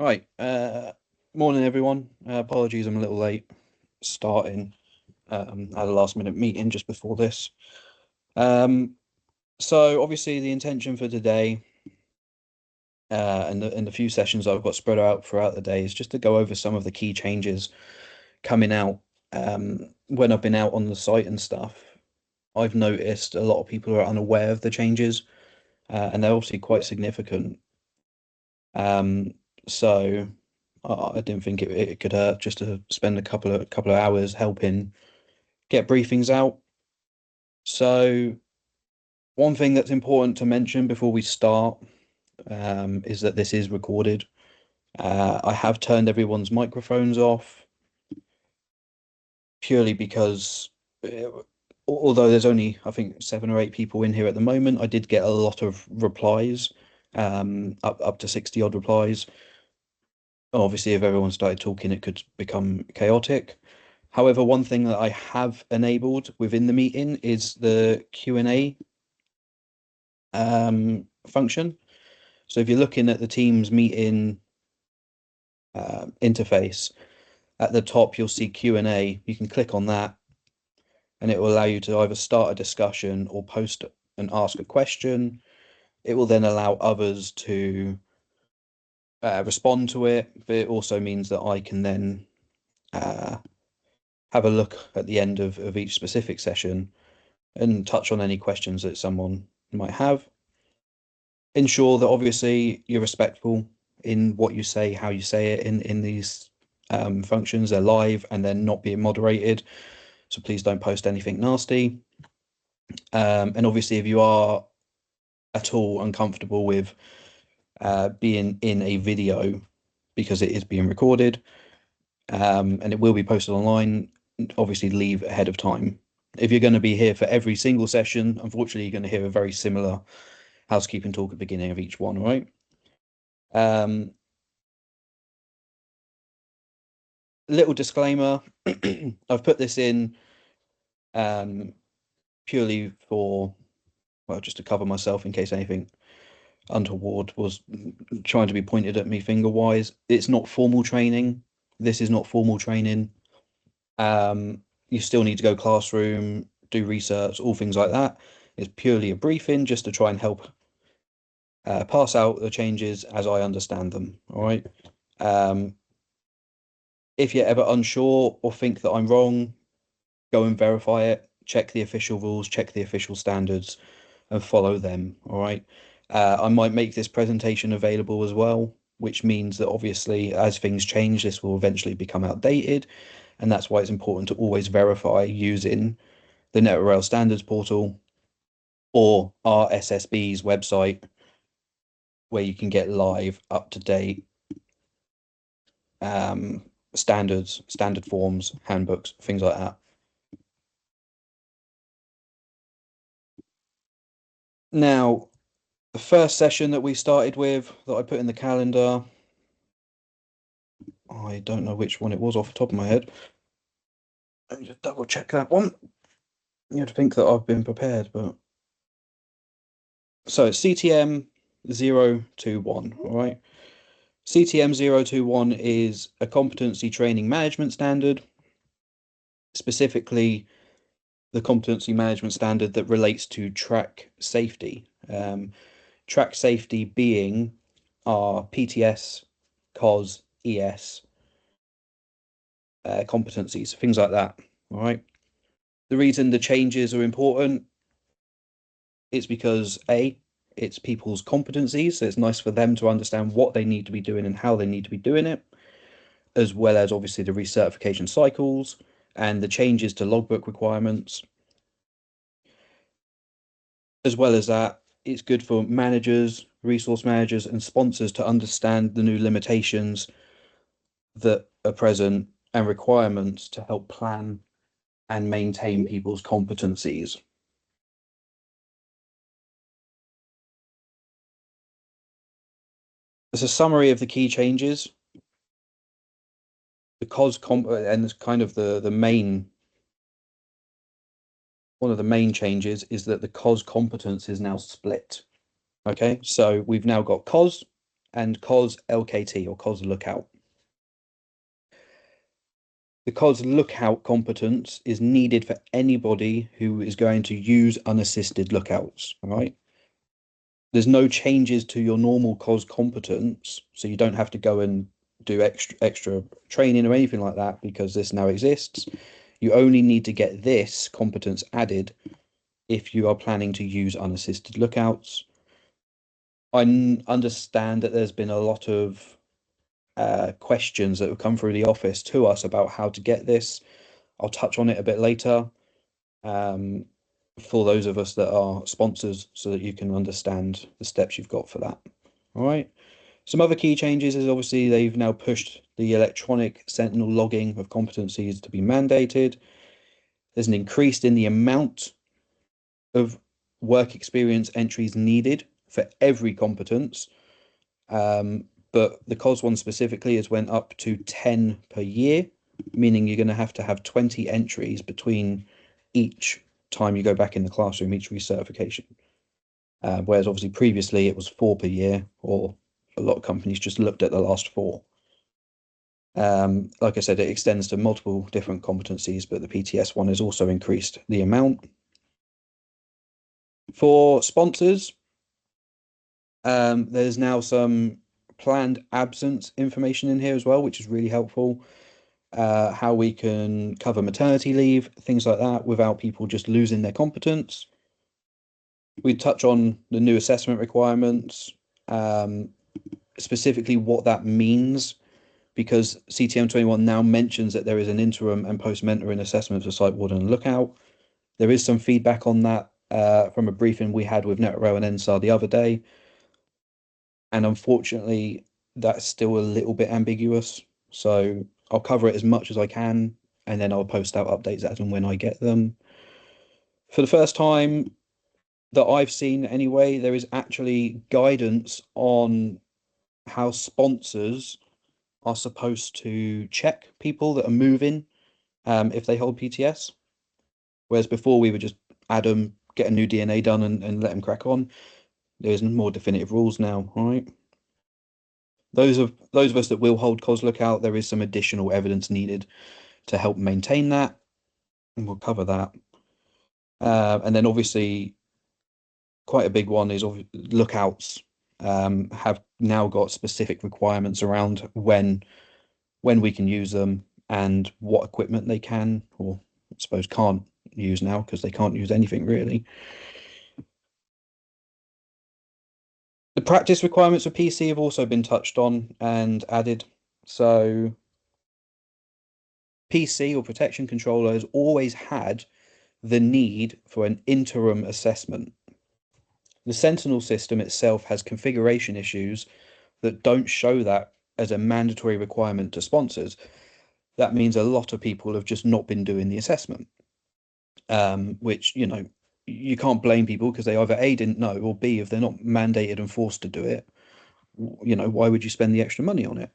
Right, morning everyone. Apologies, I'm a little late starting. I had a last minute meeting just before this. So obviously the intention for today and the few sessions I've got spread out throughout the day is just to go over some of the key changes coming out. When I've been out on the site and stuff, I've noticed a lot of people are unaware of the changes, and they're obviously quite significant. So I didn't think it could hurt just to spend a couple of hours helping get briefings out. So one thing that's important to mention before we start is that this is recorded. I have turned everyone's microphones off purely because although there's only, I think, 7 or 8 people in here at the moment, I did get a lot of replies, up to 60 odd replies. Obviously, if everyone started talking, it could become chaotic. However, one thing that I have enabled within the meeting is the Q&A function. So if you're looking at the Teams meeting interface, at the top you'll see Q&A. You can click on that and it will allow you to either start a discussion or post and ask a question. It will then allow others to respond to it, but it also means that I can then have a look at the end of each specific session and touch on any questions that someone might have. Ensure that obviously you're respectful in what you say, how you say it in these functions. They're live and they're not being moderated, so please don't post anything nasty. And obviously, if you are at all uncomfortable with being in a video because it is being recorded and it will be posted online, obviously leave ahead of time. If you're going to be here for every single session, unfortunately, you're going to hear a very similar housekeeping talk at the beginning of each one, all right? Little disclaimer, I've put this in purely for, well, just to cover myself in case anything untoward was trying to be pointed at me finger-wise. It's not formal training. This is not formal training. You still need to go classroom, do research, all things like that. It's purely a briefing just to try and help pass out the changes as I understand them, all right? If you're ever unsure or think that I'm wrong, go and verify it, check the official rules, check the official standards, and follow them, all right? I might make this presentation available as well, which means that obviously as things change, this will eventually become outdated, and that's why it's important to always verify using the Network Rail Standards portal or RSSB's website, where you can get live, up-to-date standards, standard forms, handbooks, things like that. Now, the first session that we started with, that I put in the calendar, I don't know which one it was off the top of my head. Let me just double check that one. You'd think that I've been prepared, but... So, CTM021, all right? CTM021 is a competency training management standard, specifically the competency management standard that relates to track safety. Track safety being our PTS, COS, ES competencies, things like that. All right. The reason the changes are important is because it's people's competencies, so it's nice for them to understand what they need to be doing and how they need to be doing it, as well as obviously the recertification cycles and the changes to logbook requirements. As well as that, it's good for managers, resource managers, and sponsors to understand the new limitations that are present and requirements to help plan and maintain people's competencies. As a summary of the key changes, because and it's kind of the main, one of the main changes is that the COS competence is now split. Okay, so we've now got COS and COS LKT or COS lookout. The COS lookout competence is needed for anybody who is going to use unassisted lookouts, all right? There's no changes to your normal COS competence, so you don't have to go and do extra training or anything like that because this now exists. You only need to get this competence added if you are planning to use unassisted lookouts. I understand that there's been a lot of questions that have come through the office to us about how to get this. I'll touch on it a bit later for those of us that are sponsors so that you can understand the steps you've got for that. All right. Some other key changes is obviously they've now pushed the electronic sentinel logging of competencies to be mandated. There's an increase in the amount of work experience entries needed for every competence. But the COS one specifically has went up to 10 per year, meaning you're going to have 20 entries between each time you go back in the classroom, each recertification. Whereas obviously previously it was 4 per year, or a lot of companies just looked at the last 4. Like I said, it extends to multiple different competencies, but the PTS one has also increased the amount. For sponsors, there's now some planned absence information in here as well, which is really helpful. How we can cover maternity leave, things like that, without people just losing their competence. We touch on the new assessment requirements, specifically what that means, because CTM021 now mentions that there is an interim and post-mentoring assessment for site warden and lookout. There is some feedback on that from a briefing we had with NetRow and NSAR the other day. And unfortunately, that's still a little bit ambiguous. So I'll cover it as much as I can, and then I'll post out updates as and when I get them. For the first time that I've seen anyway, there is actually guidance on how sponsors are supposed to check people that are moving if they hold PTS. Whereas before we would just add them, get a new DNA done and let them crack on. There's more definitive rules now, all right? Those of us that will hold COS lookout, there is some additional evidence needed to help maintain that, and we'll cover that. And then obviously, quite a big one is lookouts have now got specific requirements around when we can use them and what equipment they can, or I suppose can't use now, because they can't use anything really. The practice requirements for PC have also been touched on and added. So PC or protection controller has always had the need for an interim assessment. The Sentinel system itself has configuration issues that don't show that as a mandatory requirement to sponsors. That means a lot of people have just not been doing the assessment, which, you know, you can't blame people because they either A, didn't know, or B, if they're not mandated and forced to do it, you know, why would you spend the extra money on it?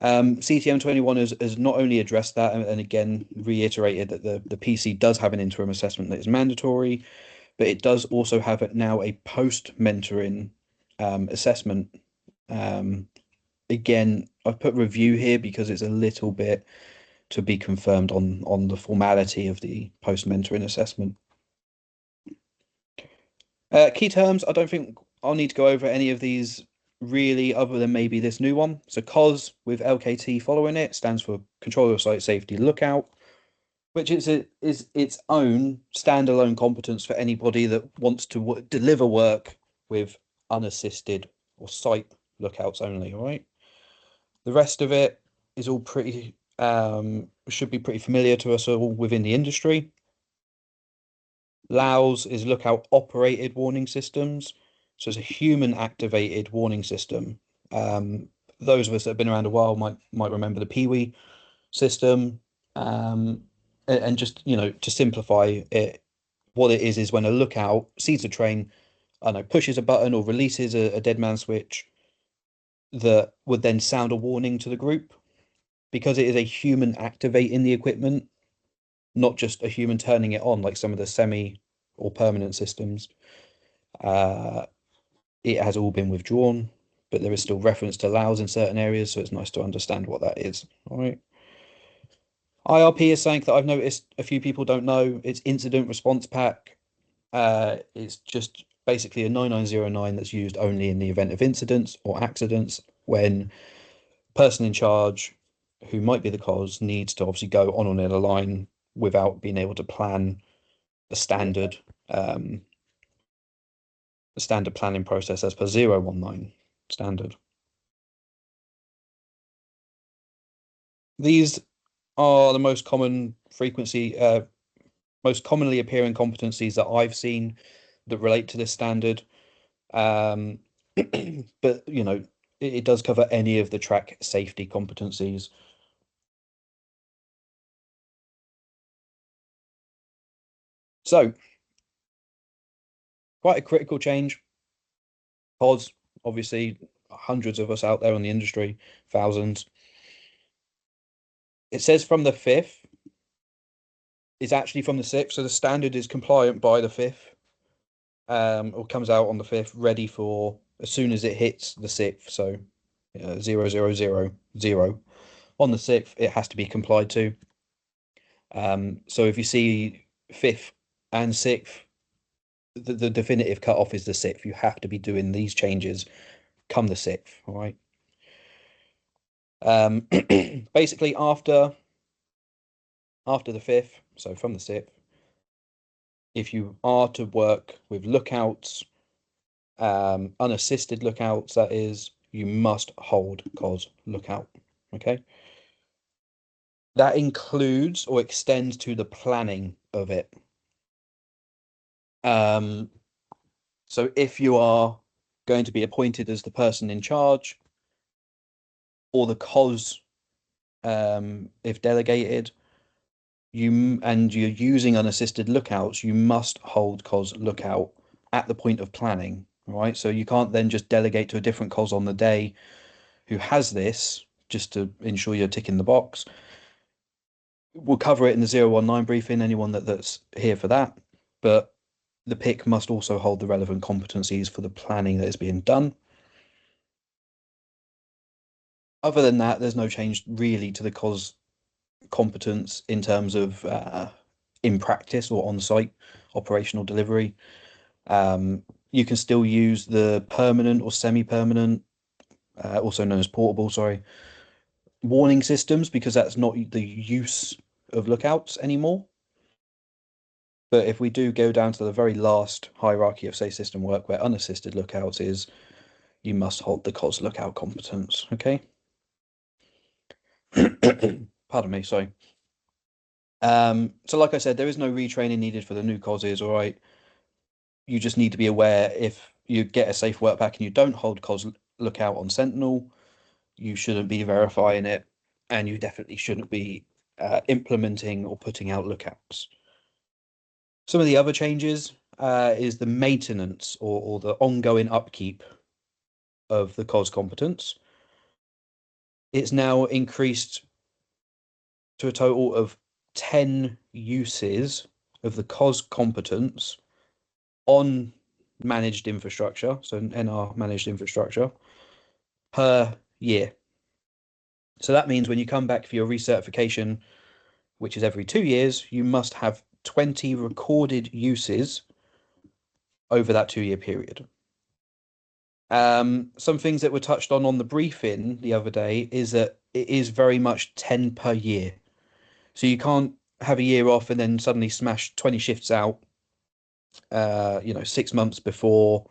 CTM021 has not only addressed that and again reiterated that the PC does have an interim assessment that is mandatory, but it does also have now a post-mentoring assessment. Again, I've put review here because it's a little bit to be confirmed on the formality of the post-mentoring assessment. Key terms, I don't think I'll need to go over any of these really, other than maybe this new one. So COS with LKT following it stands for Controller of Site Safety Lookout, which is its own standalone competence for anybody that wants to deliver work with unassisted or site lookouts only. All right. The rest of it is all pretty should be pretty familiar to us all within the industry. LAWS is lookout operated warning systems. So it's a human activated warning system. Those of us that have been around a while might remember the Peewee system. And just, you know, to simplify it, what it is when a lookout sees a train, I don't know, pushes a button or releases a dead man switch that would then sound a warning to the group. Because it is a human activating the equipment, not just a human turning it on like some of the semi or permanent systems. It has all been withdrawn, but there is still reference to allows in certain areas, so it's nice to understand what that is. All right. IRP is something that I've noticed a few people don't know. It's incident response pack. It's just basically a 9909 that's used only in the event of incidents or accidents when person in charge, who might be the cause, needs to obviously go on or near the line without being able to plan a standard planning process as per 019 standard. These are the most commonly appearing competencies that I've seen that relate to this standard. But it does cover any of the track safety competencies. So quite a critical change. Pods, obviously, hundreds of us out there in the industry, thousands. It says from the 5th. It's actually from the 6th, so the standard is compliant by the 5th, or comes out on the 5th, ready for as soon as it hits the 6th. So 0000 on the 6th, it has to be complied to. So if you see 5th and 6th, the definitive cutoff is the 6th. You have to be doing these changes come the 6th. All right. Basically after the 5th, so from the 6th, if you are to work with lookouts, unassisted lookouts, that is, you must hold COS lookout. Okay. That includes or extends to the planning of it. So if you are going to be appointed as the person in charge, or the COS, if delegated, and you're using unassisted lookouts, you must hold COS lookout at the point of planning. Right, so you can't then just delegate to a different COS on the day who has this just to ensure you're ticking the box. We'll cover it in the 019 briefing, anyone that's here for that, but the PIC must also hold the relevant competencies for the planning that is being done. Other than that, there's no change really to the COS competence in terms of in practice or on-site operational delivery. You can still use the permanent or semi-permanent, also known as portable, warning systems, because that's not the use of lookouts anymore. But if we do go down to the very last hierarchy of safe system work where unassisted lookouts is, you must hold the COS lookout competence. Okay. Pardon me, sorry. So like I said, there is no retraining needed for the new COSs, all right. You just need to be aware if you get a safe work pack and you don't hold COS lookout on Sentinel, you shouldn't be verifying it, and you definitely shouldn't be implementing or putting out lookouts. Some of the other changes is the maintenance or the ongoing upkeep of the COS competence. It's now increased to a total of 10 uses of the COS competence on managed infrastructure, so NR managed infrastructure, per year. So that means when you come back for your recertification, which is every 2 years, you must have 20 recorded uses over that 2-year period. Some things that were touched on the briefing the other day is that it is very much 10 per year. So you can't have a year off and then suddenly smash 20 shifts out, 6 months before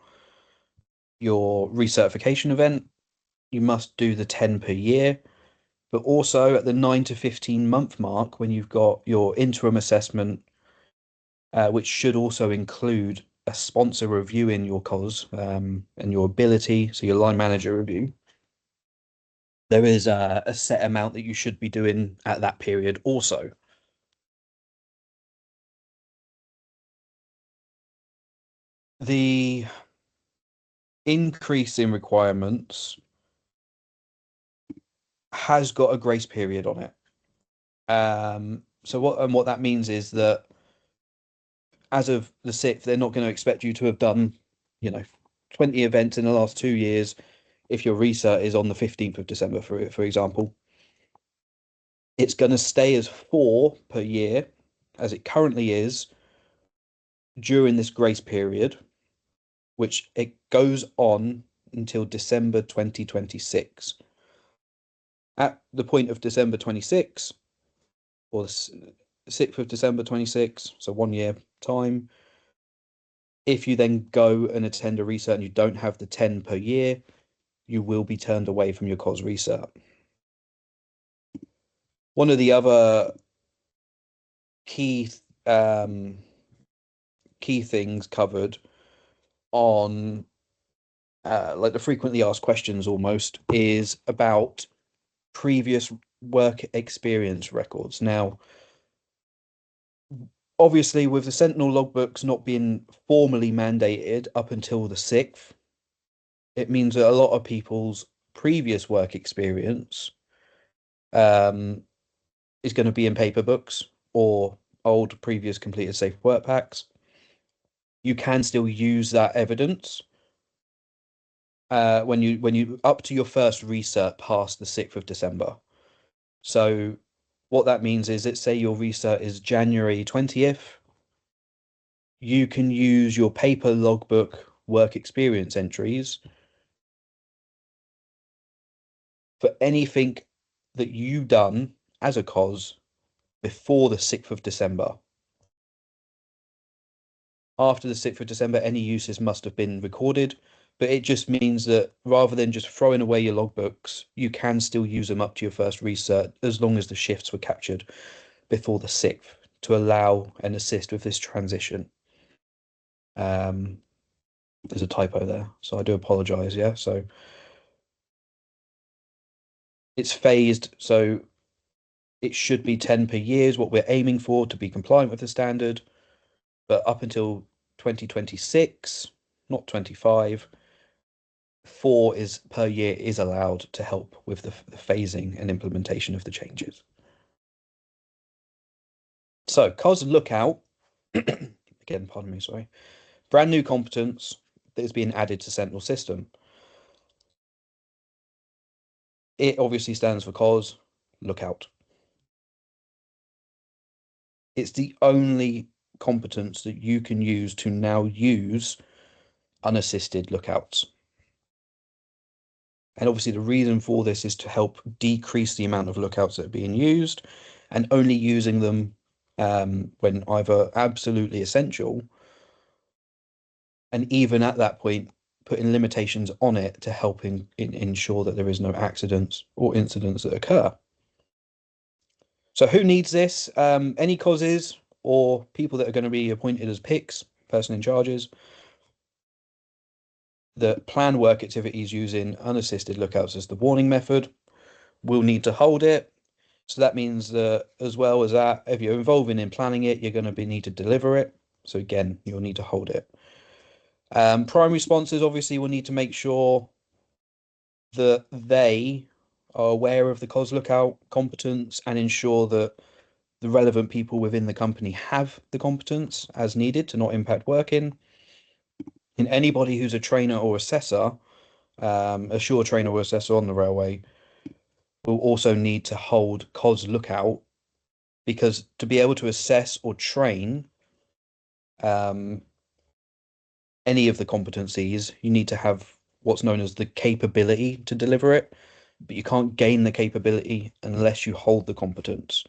your recertification event. You must do the 10 per year, but also at the 9 to 15 month mark, when you've got your interim assessment, which should also include a sponsor reviewing your COS and your ability, so your line manager review, there is a set amount that you should be doing at that period also. The increase in requirements has got a grace period on it. So what that means is that as of the 6th, they're not going to expect you to have done, 20 events in the last 2 years if your recert is on the 15th of December, for example, it's going to stay as 4 per year, as it currently is, during this grace period, which it goes on until December 2026. At the point of December 26, or the 6th of December 26, so 1 year time, if you then go and attend a recert and you don't have the 10 per year, you will be turned away from your COS recert. One of the other key things covered on like the frequently asked questions almost is about previous work experience records. Now, obviously, with the Sentinel logbooks not being formally mandated up until the 6th, it means that a lot of people's previous work experience is going to be in paper books or old previous completed safe work packs. You can still use that evidence when you up to your first recert past the 6th of December. So what that means is, let's say your recert is January 20th, you can use your paper logbook work experience entries for anything that you've done as a COS before the 6th of December. After the 6th of December, any uses must have been recorded, but it just means that rather than just throwing away your logbooks, you can still use them up to your first recert as long as the shifts were captured before the 6th to allow and assist with this transition. There's a typo there, so I do apologize. Yeah, so it's phased, so it should be 10 per year is what we're aiming for to be compliant with the standard, but up until 2026, not 25, 4 is per year is allowed to help with the phasing and implementation of the changes. So COS lookout, again, pardon me, sorry, brand new competence that is being added to Sentinel system. It obviously stands for COS lookout. It's the only competence that you can use to now use unassisted lookouts. And obviously the reason for this is to help decrease the amount of lookouts that are being used and only using them when either absolutely essential, and even at that point, putting limitations on it to help ensure that there is no accidents or incidents that occur. So who needs this? Any COSs or people that are going to be appointed as PICs, person in charges, that plan work activities using unassisted lookouts as the warning method will need to hold it. So that means that as well as that, if you're involving in planning it, you're going to need to deliver it. So again, you'll need to hold it. Primary sponsors obviously will need to make sure that they are aware of the COS lookout competence and ensure that the relevant people within the company have the competence as needed to not impact working. And anybody who's a trainer or assessor, a sure trainer or assessor on the railway, will also need to hold COS lookout, because to be able to assess or train any of the competencies, you need to have what's known as the capability to deliver it, but you can't gain the capability unless you hold the competence.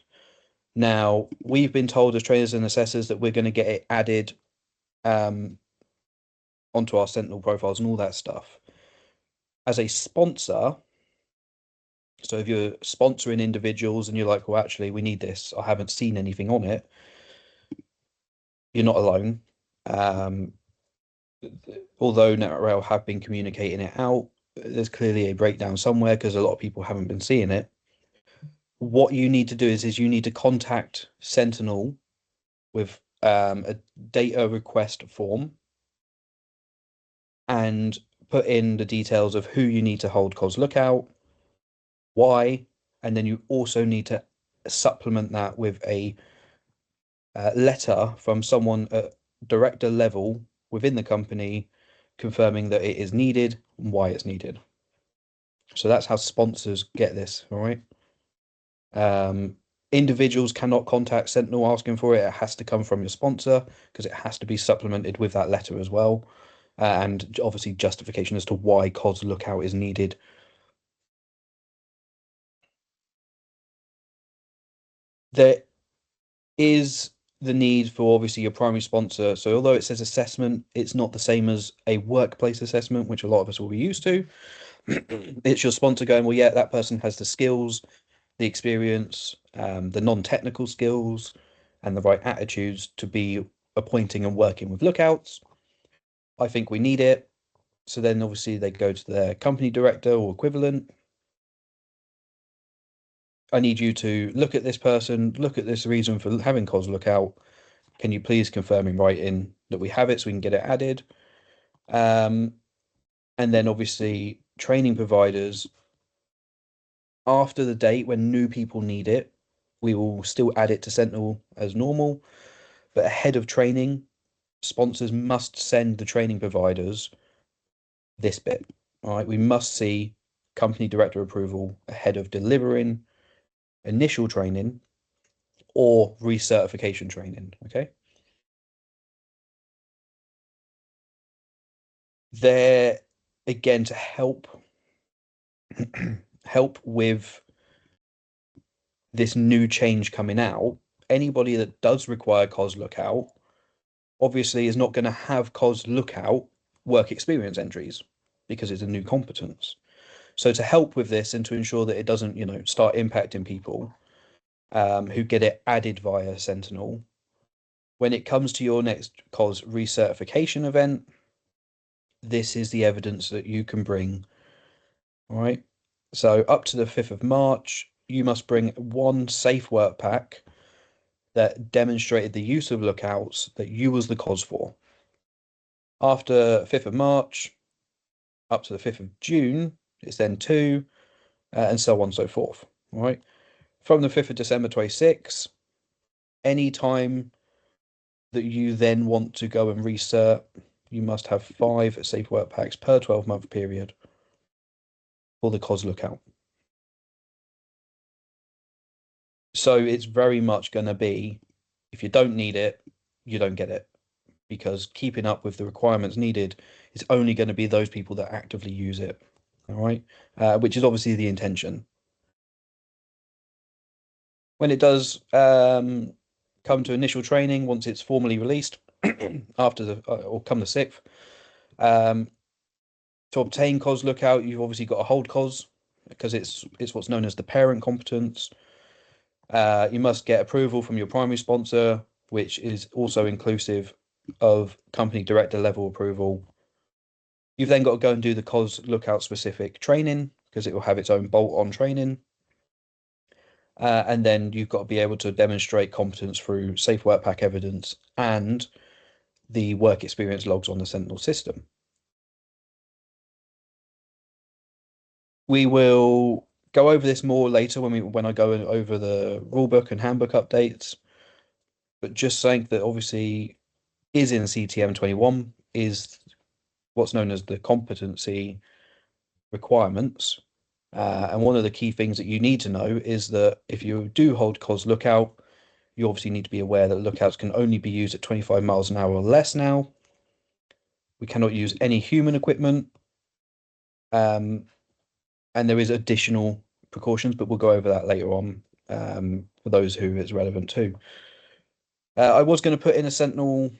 Now, we've been told as trainers and assessors that we're going to get it added onto our Sentinel profiles and all that stuff. As a sponsor, so if you're sponsoring individuals and you're like, well, actually, we need this, I haven't seen anything on it, you're not alone. Although NetRail have been communicating it out, there's clearly a breakdown somewhere because a lot of people haven't been seeing it. What you need to do is you need to contact Sentinel with a data request form and put in the details of who you need to hold COS lookout, why, and then you also need to supplement that with a letter from someone at director level within the company confirming that it is needed and why it's needed. So that's how sponsors get this, all right? Individuals cannot contact Sentinel asking for it. It has to come from your sponsor because it has to be supplemented with that letter as well. And obviously justification as to why COS lookout is needed. There is the need for obviously your primary sponsor. So although it says assessment, it's not the same as a workplace assessment, which a lot of us will be used to. It's your sponsor going, well, yeah, that person has the skills, the experience, the non-technical skills, and the right attitudes to be appointing and working with lookouts. I think we need it. So then obviously they go to their company director or equivalent. I need you to look at this person, look at this reason for having COS lookout. Can you please confirm in writing that we have it so we can get it added? And then obviously training providers, after the date when new people need it, we will still add it to Sentinel as normal. But ahead of training, sponsors must send the training providers this bit. All right, we must see company director approval ahead of delivering initial training or recertification training. Okay. They're again to help help with this new change coming out. Anybody that does require COS lookout obviously is not going to have COS lookout work experience entries because it's a new competence. So to help with this and to ensure that it doesn't, start impacting people who get it added via Sentinel, when it comes to your next COS recertification event, this is the evidence that you can bring. All right. So up to the 5th of March, you must bring one safe work pack that demonstrated the use of lookouts that you was the COS for. After 5th of March, up to the 5th of June, it's then two, and so on and so forth. All right. From the 5th of December 26, any time that you then want to go and recert, you must have 5 safe work packs per 12-month period for the COS lookout. So it's very much going to be, if you don't need it, you don't get it, because keeping up with the requirements needed is only going to be those people that actively use it. All right, which is obviously the intention. When it does come to initial training, once it's formally released, after the or come the 6th, to obtain COS lookout, you've obviously got to hold COS because it's what's known as the parent competence. You must get approval from your primary sponsor, which is also inclusive of company director level approval. You've then got to go and do the COS lookout specific training because it will have its own bolt-on training. And then you've got to be able to demonstrate competence through safe work pack evidence and the work experience logs on the Sentinel system. We will go over this more later when I go over the rulebook and handbook updates. But just saying that obviously is in CTM021 is what's known as the competency requirements. And one of the key things that you need to know is that if you do hold COS lookout, you obviously need to be aware that lookouts can only be used at 25 miles an hour or less now. We cannot use any human equipment. And there is additional precautions, but we'll go over that later on for those who it's relevant to. I was going to put in a Sentinel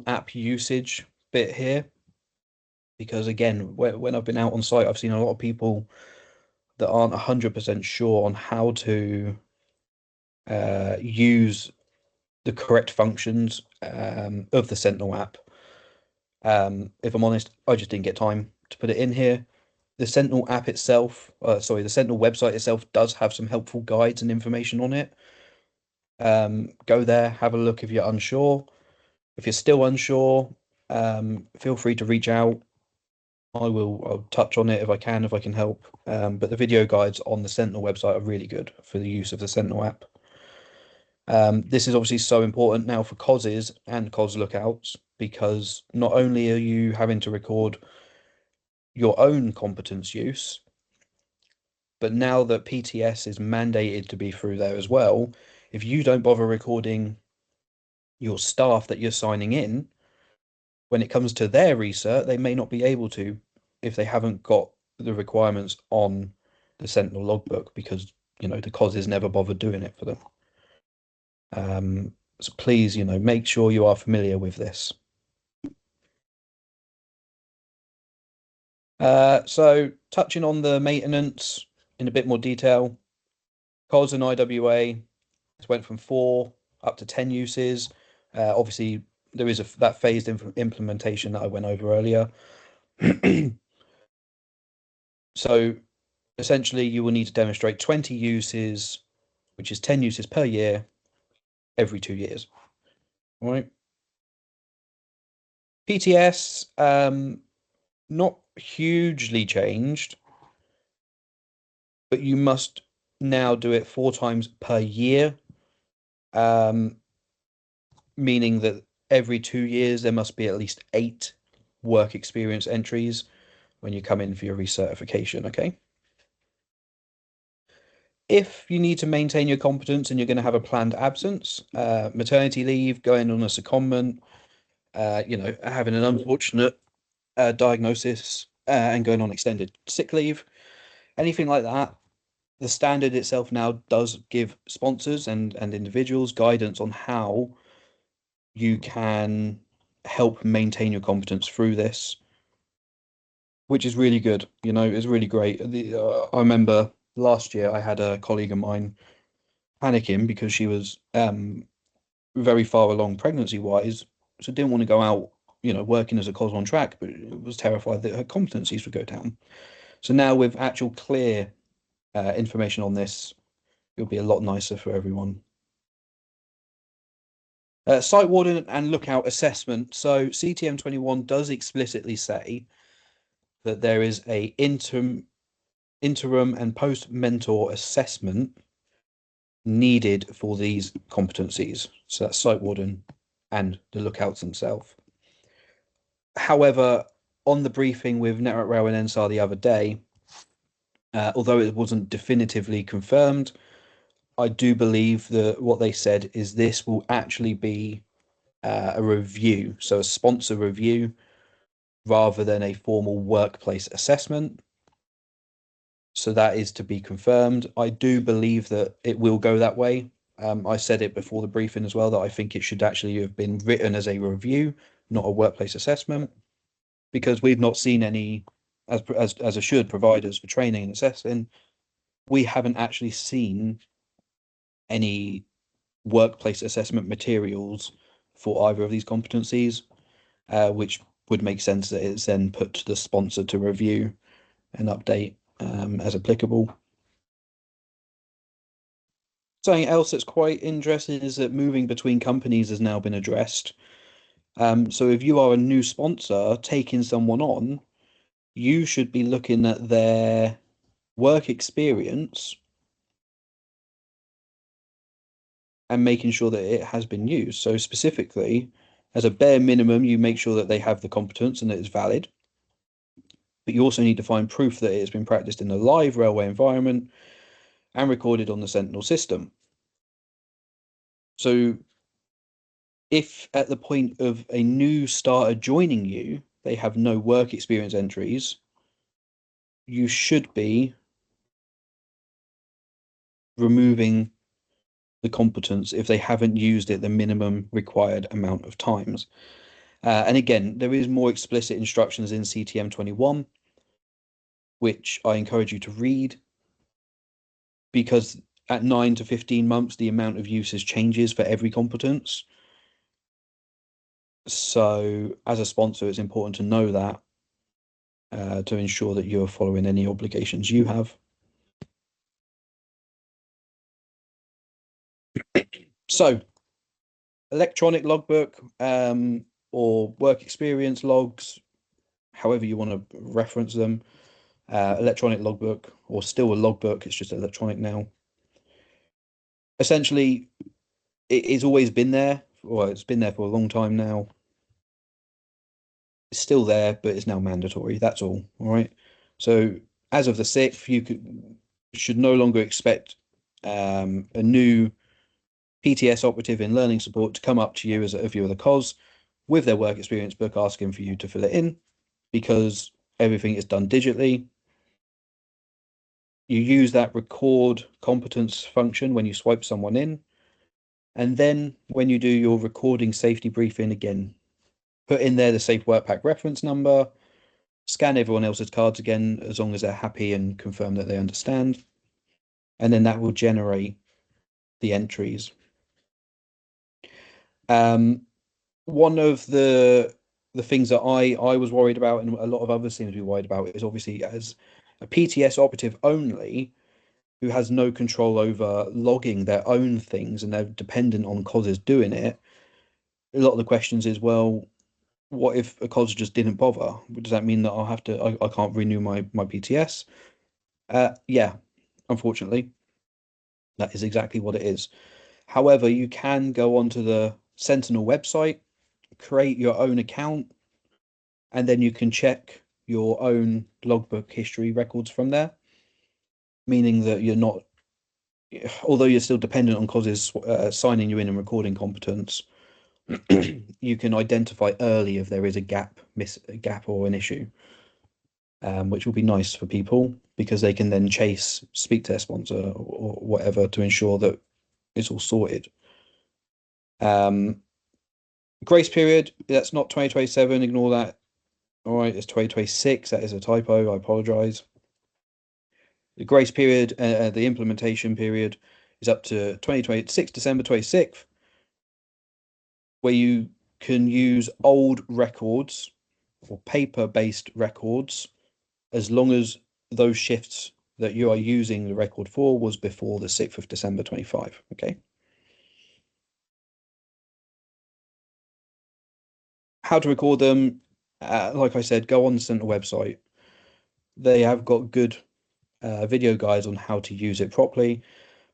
app usage bit here because again, when I've been out on site, I've seen a lot of people that aren't 100% sure on how to use the correct functions of the Sentinel app. If I'm honest, I just didn't get time to put it in here. The Sentinel app itself, the Sentinel website itself does have some helpful guides and information on it. Go there, have a look if you're unsure. If you're still unsure, feel free to reach out. I'll touch on it if I can help. But the video guides on the Sentinel website are really good for the use of the Sentinel app. This is obviously so important now for COSs and COS lookouts because not only are you having to record your own competence use. But now that PTS is mandated to be through there as well, if you don't bother recording your staff that you're signing in, when it comes to their research, they may not be able to if they haven't got the requirements on the Sentinel logbook because, the COS never bothered doing it for them. So please, make sure you are familiar with this. So touching on the maintenance in a bit more detail, COS and IWA went from 4 up to 10 uses. Obviously, there is that phased implementation that I went over earlier. So essentially, you will need to demonstrate 20 uses, which is 10 uses per year, every 2 years. All right. PTS, not hugely changed, but you must now do it 4 times per year, meaning that every 2 years there must be at least 8 work experience entries when you come in for your recertification, okay? If you need to maintain your competence and you're going to have a planned absence, maternity leave, going on a secondment, having an unfortunate diagnosis and going on extended sick leave, anything like that, the standard itself now does give sponsors and individuals guidance on how you can help maintain your competence through this, which is really good. It's really great. I remember last year I had a colleague of mine panicking because she was very far along pregnancy wise, so didn't want to go out, working as a COS on track, but was terrified that her competencies would go down. So now with actual clear information on this, it'll be a lot nicer for everyone. Site warden and lookout assessment. So CTM021 does explicitly say that there is a interim and post mentor assessment needed for these competencies. So that's site warden and the lookouts themselves. However, on the briefing with Network Rail and NSAR the other day, although it wasn't definitively confirmed, I do believe that what they said is this will actually be a review, so a sponsor review rather than a formal workplace assessment. So that is to be confirmed. I do believe that it will go that way. I said it before the briefing as well that I think it should actually have been written as a review, not a workplace assessment, because we've not seen any, as assured providers for training and assessing, we haven't actually seen any workplace assessment materials for either of these competencies, which would make sense that it's then put to the sponsor to review and update as applicable. Something else that's quite interesting is that moving between companies has now been addressed. So if you are a new sponsor taking someone on, you should be looking at their work experience and making sure that it has been used. So specifically, as a bare minimum, you make sure that they have the competence and that it's valid. But you also need to find proof that it has been practiced in a live railway environment and recorded on the Sentinel system. So if at the point of a new starter joining you, they have no work experience entries, you should be removing the competence if they haven't used it the minimum required amount of times. And again, there is more explicit instructions in CTM021, which I encourage you to read, because at 9 to 15 months, the amount of usage changes for every competence. So as a sponsor, it's important to know that to ensure that you're following any obligations you have. So electronic logbook or work experience logs, however you want to reference them, electronic logbook or still a logbook, it's just electronic now. Essentially, it's always been there, or it's been there for a long time now. It's still there, but it's now mandatory. That's all. All right. So as of the 6th, should no longer expect a new PTS operative in learning support to come up to you as a viewer of the COS with their work experience book asking for you to fill it in, because everything is done digitally. You use that record competence function when you swipe someone in. And then when you do your recording safety briefing, again, put in there the safe work pack reference number, scan everyone else's cards again, as long as they're happy and confirm that they understand. And then that will generate the entries. One of the things that I was worried about, and a lot of others seem to be worried about, is obviously as a PTS operative only, who has no control over logging their own things and they're dependent on COSs doing it. A lot of the questions is, well, what if a COS just didn't bother? Does that mean that I can't renew my PTS? Yeah, unfortunately, that is exactly what it is. However, you can go onto the Sentinel website, create your own account, and then you can check your own logbook history records from there, meaning that you're not, although you're still dependent on COSs signing you in and recording competence, you can identify early if there is a gap or an issue, which will be nice for people because they can then speak to their sponsor or whatever to ensure that it's all sorted. Grace period, that's not 2027, ignore that. All right, it's 2026. That is a typo. I apologize. The grace period, the implementation period, is up to 2026, December 26th, where you can use old records or paper-based records as long as those shifts that you are using the record for was before the 6th of December 25. Okay. How to record them? Like I said, go on the Centre website. They have got good video guides on how to use it properly.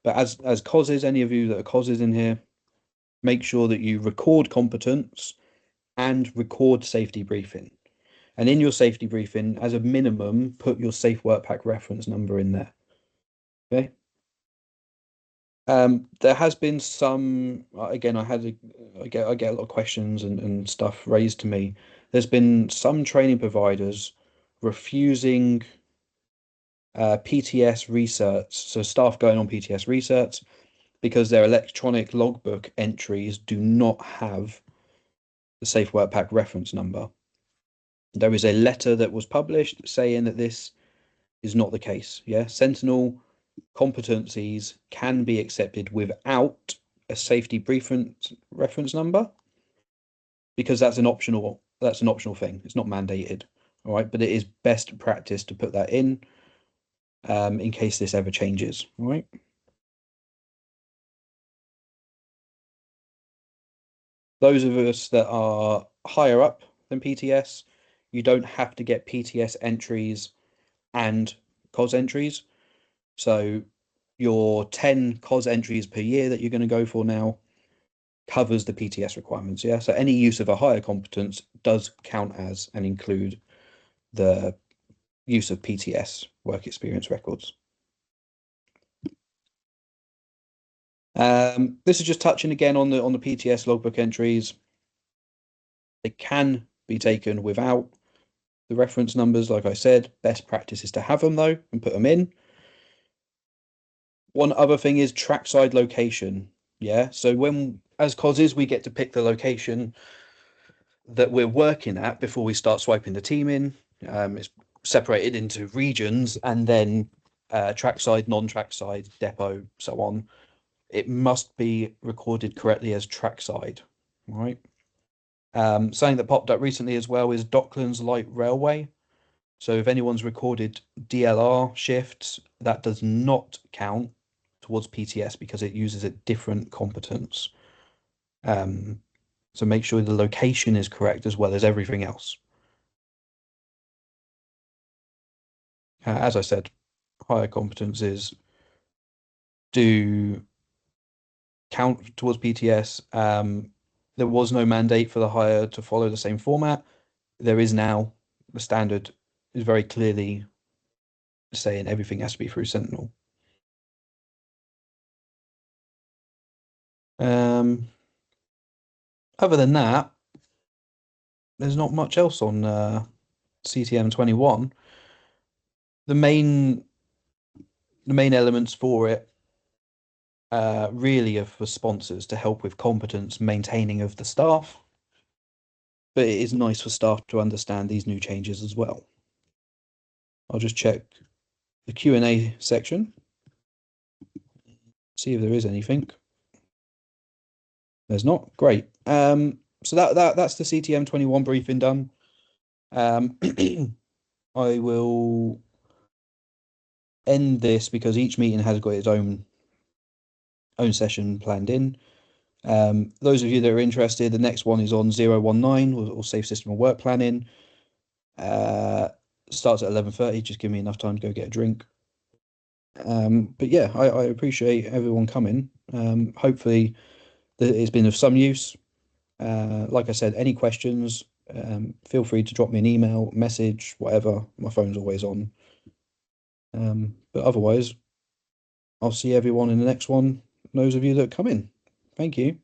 But as COSs, any of you that are COSs in here, make sure that you record competence and record safety briefing. And in your safety briefing, as a minimum, put your safe work pack reference number in there. Okay. There has been some, again, I get a lot of questions and stuff raised to me. There's been some training providers refusing PTS research, so staff going on PTS research, because their electronic logbook entries do not have the safe work pack reference number. There is a letter that was published saying that this is not the case. Yeah, Sentinel competencies can be accepted without a safety reference number, because that's an optional thing. It's not mandated. All right, but it is best practice to put that in case this ever changes. All right. Those of us that are higher up than PTS, you don't have to get PTS entries and COS entries. So your 10 COS entries per year that you're going to go for now covers the PTS requirements. Yeah. So any use of a higher competence does count as and include the use of PTS work experience records. This is just touching again on the PTS logbook entries. They can be taken without the reference numbers. Like I said, best practice is to have them though and put them in. One other thing is trackside location. Yeah. So when as COSs, we get to pick the location that we're working at before we start swiping the team in. It's separated into regions and then trackside, non-trackside, depot, so on. It must be recorded correctly as trackside. All right. Something that popped up recently as well is Docklands Light Railway. So if anyone's recorded DLR shifts, that does not count towards PTS because it uses a different competence. So make sure the location is correct as well as everything else. As I said, higher competences do count towards PTS. There was no mandate for the higher to follow the same format. there is now, the standard is very clearly saying everything has to be through Sentinel. Other than that, there's not much else on CTM021. The main elements for it really are for sponsors to help with competence maintaining of the staff, but it is nice for staff to understand these new changes as well. I'll just check the Q&A section, see if there is anything. There's not. Great. So that's the CTM021 briefing done. I will end this because each meeting has got its own session planned in. Those of you that are interested, the next one is on 019 or Safe System of Work Planning. Starts at 11:30. Just give me enough time to go get a drink. But yeah, I appreciate everyone coming. Hopefully it's been of some use. Like I said, any questions, feel free to drop me an email, message, whatever. My phone's always on. But otherwise, I'll see everyone in the next one. Those of you that come in. Thank you.